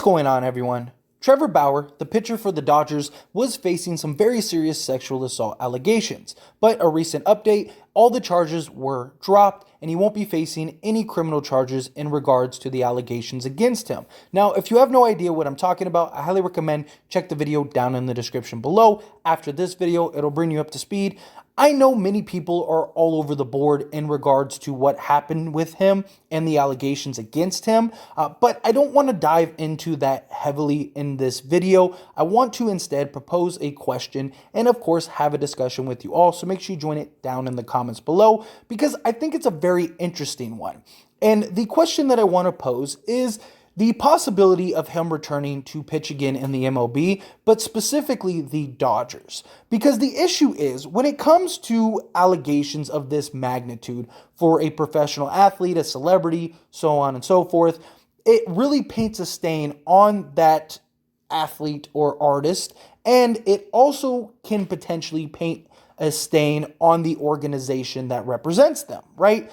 going on, everyone? Trevor Bauer, the pitcher for the Dodgers, was facing some very serious sexual assault allegations. But a recent update, all the charges were dropped and he won't be facing any criminal charges in regards to the allegations against him. Now, if you have no idea what I'm talking about, I highly recommend check the video down in the description below. After this video, it'll bring you up to speed. I know many people are all over the board in regards to what happened with him and the allegations against him, but I don't want to dive into that heavily in this video. I want to instead propose a question and of course have a discussion with you all, so make sure you join it down in the comments below because I think it's a very interesting one. And the question that I want to pose is the possibility of him returning to pitch again in the MLB, but specifically the Dodgers. Because the issue is, when it comes to allegations of this magnitude for a professional athlete, a celebrity, so on and so forth, it really paints a stain on that athlete or artist, and it also can potentially paint a stain on the organization that represents them, right?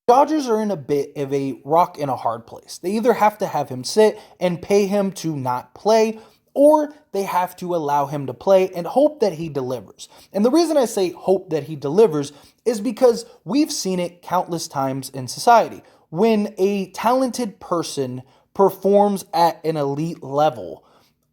Dodgers are in a bit of a rock and a hard place. They either have to have him sit and pay him to not play, or they have to allow him to play and hope that he delivers. And the reason I say hope that he delivers is because we've seen it countless times in society. When a talented person performs at an elite level,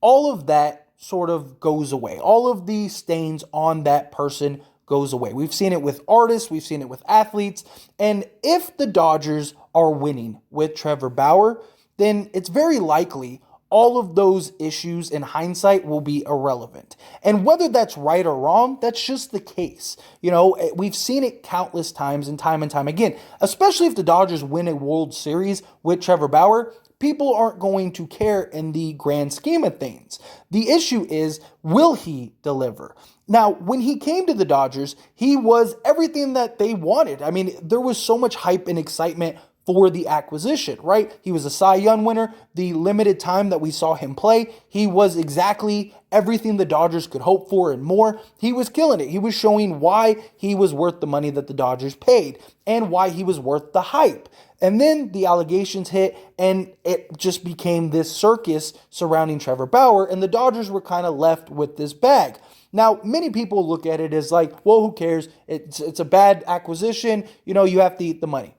all of that sort of goes away. All of the stains on that person goes away. We've seen it with artists, we've seen it with athletes, and if the Dodgers are winning with Trevor Bauer, then it's very likely all of those issues in hindsight will be irrelevant. And whether that's right or wrong, that's just the case. You know, we've seen it countless times and time again, especially if the Dodgers win a World Series with Trevor Bauer. People aren't going to care in the grand scheme of things. The issue is, will he deliver? Now, when he came to the Dodgers, he was everything that they wanted. I mean, there was so much hype and excitement for the acquisition, right? He was a Cy Young winner. The limited time that we saw him play, he was exactly everything the Dodgers could hope for and more. He was killing it. He was showing why he was worth the money that the Dodgers paid and why he was worth the hype. And then the allegations hit and it just became this circus surrounding Trevor Bauer, and the Dodgers were kind of left with this bag. Now, many people look at it as like, well, who cares? It's a bad acquisition. You know, you have to eat the money.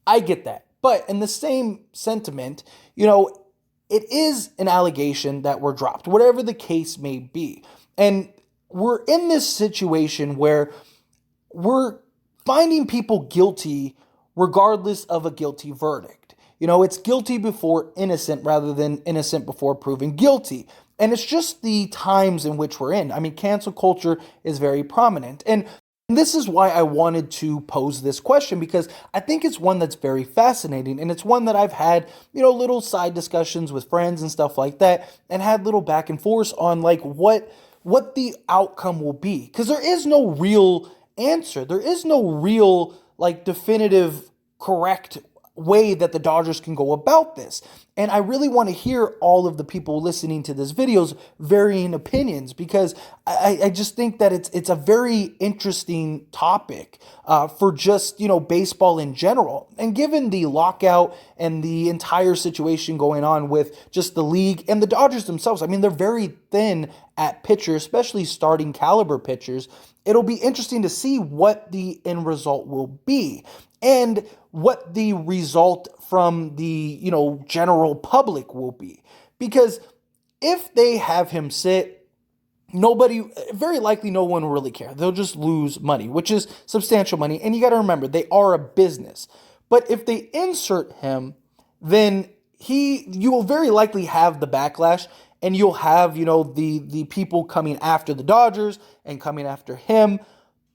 I get that. But in the same sentiment, you know, it is an allegation that were dropped, whatever the case may be. And we're in this situation where we're finding people guilty regardless of a guilty verdict. You know, it's guilty before innocent rather than innocent before proven guilty. And it's just the times in which we're in. I mean, cancel culture is very prominent. And this is why I wanted to pose this question, because I think it's one that's very fascinating. And it's one that I've had, you know, little side discussions with friends and stuff like that, and had little back and forth on like what the outcome will be. Because there is no real answer. There is no real like definitive correct way that the Dodgers can go about this. And I really want to hear all of the people listening to this video's varying opinions, because I just think that it's a very interesting topic for just, you know, baseball in general. And given the lockout and the entire situation going on with just the league and the Dodgers themselves, I mean, they're very thin at pitcher, especially starting caliber pitchers. It'll be interesting to see what the end result will be and what the result from the, you know, general public will be. Because if they have him sit, very likely no one will really care. They'll just lose money, which is substantial money. And you got to remember, they are a business. But if they insert him, then you will very likely have the backlash, and you'll have, you know, the people coming after the Dodgers and coming after him.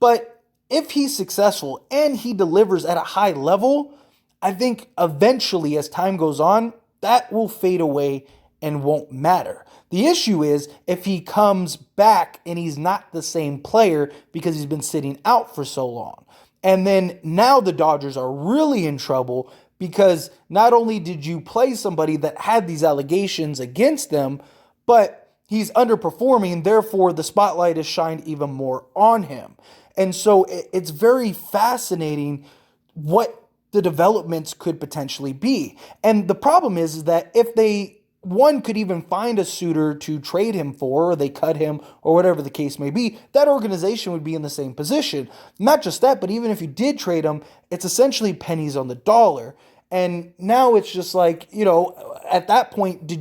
But if he's successful and he delivers at a high level, I think eventually as time goes on, that will fade away and won't matter. The issue is if he comes back and he's not the same player because he's been sitting out for so long. And then now the Dodgers are really in trouble because not only did you play somebody that had these allegations against them, but he's underperforming, therefore the spotlight is shined even more on him. And so it's very fascinating what the developments could potentially be. And the problem is that if they one could even find a suitor to trade him for, or they cut him, or whatever the case may be, that organization would be in the same position. Not just that, but even if you did trade him, it's essentially pennies on the dollar. And now it's just like, at that point,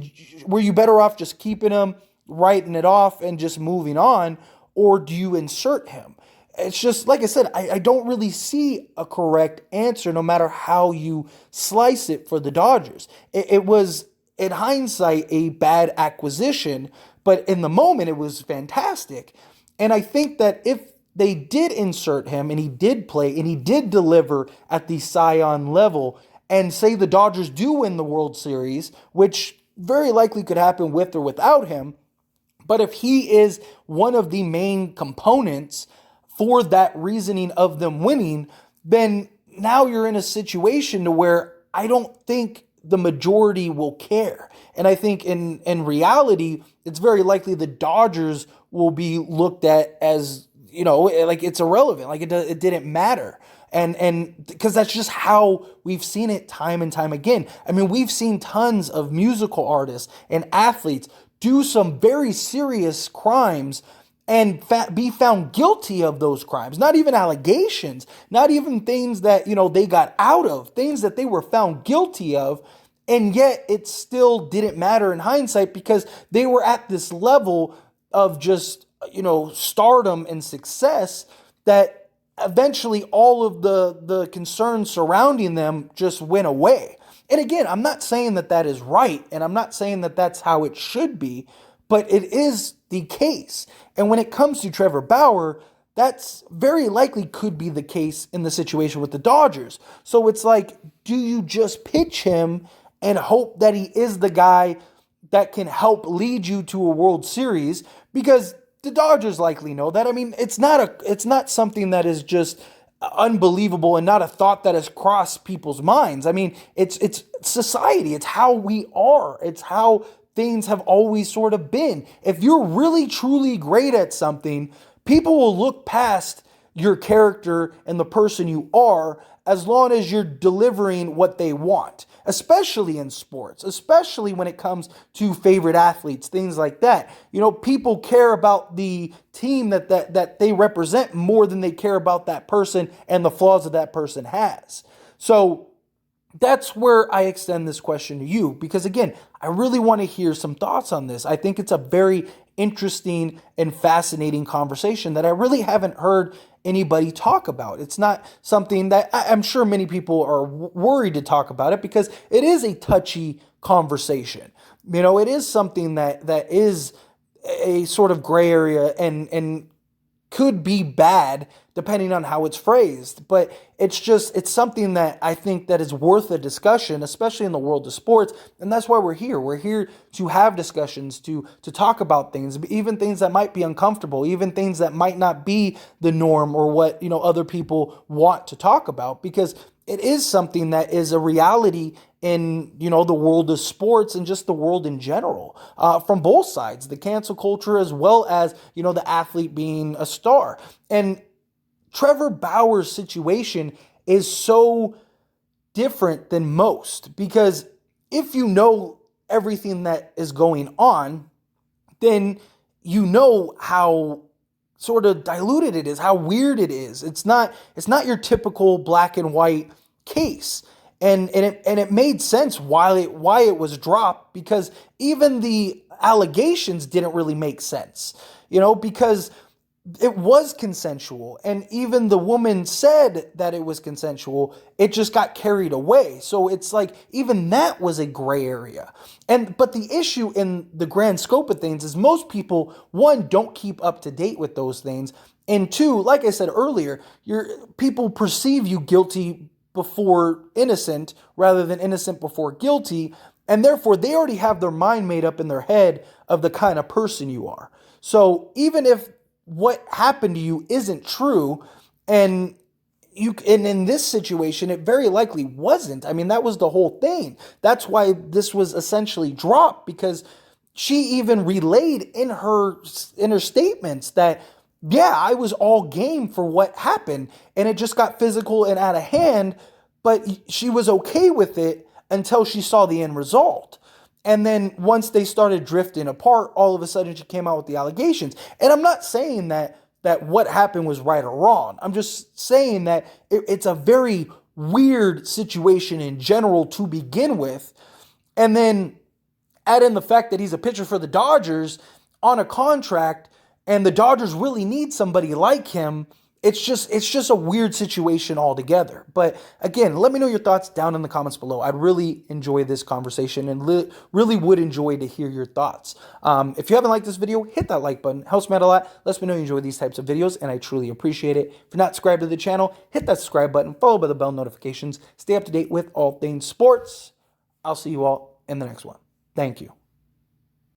were you better off just keeping him, writing it off, and just moving on, or do you insert him? It's just, like I said, I don't really see a correct answer no matter how you slice it for the Dodgers. It was, in hindsight, a bad acquisition, but in the moment, it was fantastic. And I think that if they did insert him and he did play and he did deliver at the Cy Young level, and say the Dodgers do win the World Series, which very likely could happen with or without him, but if he is one of the main components for that reasoning of them winning, then now you're in a situation to where I don't think the majority will care. And I think in reality, it's very likely the Dodgers will be looked at as, like it's irrelevant, like it didn't matter. And because that's just how we've seen it time and time again. I mean, we've seen tons of musical artists and athletes do some very serious crimes and be found guilty of those crimes. Not even allegations, not even things that, they got out of, things that they were found guilty of. And yet it still didn't matter in hindsight because they were at this level of just, stardom and success that eventually all of the concerns surrounding them just went away. And again, I'm not saying that that is right, and I'm not saying that that's how it should be, but it is the case. And when it comes to Trevor Bauer, that's very likely could be the case in the situation with the Dodgers. So it's like, do you just pitch him and hope that he is the guy that can help lead you to a World Series? Because the Dodgers likely know that. I mean, it's not something that is just unbelievable and not a thought that has crossed people's minds. I mean, it's society. It's how we are. It's how things have always sort of been. If you're really, truly great at something, people will look past your character and the person you are as long as you're delivering what they want, especially in sports, especially when it comes to favorite athletes, things like that. People care about the team that they represent more than they care about that person and the flaws that person has. So that's where I extend this question to you because, again, I really want to hear some thoughts on this. I think it's a very interesting and fascinating conversation that I really haven't heard anybody talk about. It's not something that I'm sure many people are worried to talk about it because it is a touchy conversation. It is something that is a sort of gray area and could be bad depending on how it's phrased. But it's something that I think that is worth a discussion, especially in the world of sports. And that's why we're here. We're here to have discussions, to talk about things, even things that might be uncomfortable, even things that might not be the norm or what, other people want to talk about, because it is something that is a reality in, the world of sports and just the world in general, from both sides, the cancel culture as well as, the athlete being a star. And Trevor Bauer's situation is so different than most because if you know everything that is going on, then you know how sort of diluted it is, how weird it is. It's not your typical black and white case. And it made sense why it was dropped because even the allegations didn't really make sense, because it was consensual. And even the woman said that it was consensual. It just got carried away. So it's like even that was a gray area. But the issue in the grand scope of things is most people, one, don't keep up to date with those things. And two, like I said earlier, people perceive you guilty before innocent rather than innocent before guilty. And therefore, they already have their mind made up in their head of the kind of person you are. So even if what happened to you isn't true, and in this situation, it very likely wasn't. I mean, that was the whole thing. That's why this was essentially dropped, because she even relayed in her statements that, yeah, I was all game for what happened, and it just got physical and out of hand, but she was okay with it until she saw the end result. And then once they started drifting apart, all of a sudden she came out with the allegations. And I'm not saying that what happened was right or wrong. I'm just saying that it's a very weird situation in general to begin with. And then add in the fact that he's a pitcher for the Dodgers on a contract, and the Dodgers really need somebody like him. It's just a weird situation altogether. But again, let me know your thoughts down in the comments below. I'd really enjoy this conversation and really would enjoy to hear your thoughts. If you haven't liked this video, hit that like button. Helps me out a lot. Lets me know you enjoy these types of videos, and I truly appreciate it. If you're not subscribed to the channel, hit that subscribe button, followed by the bell notifications. Stay up to date with all things sports. I'll see you all in the next one. Thank you.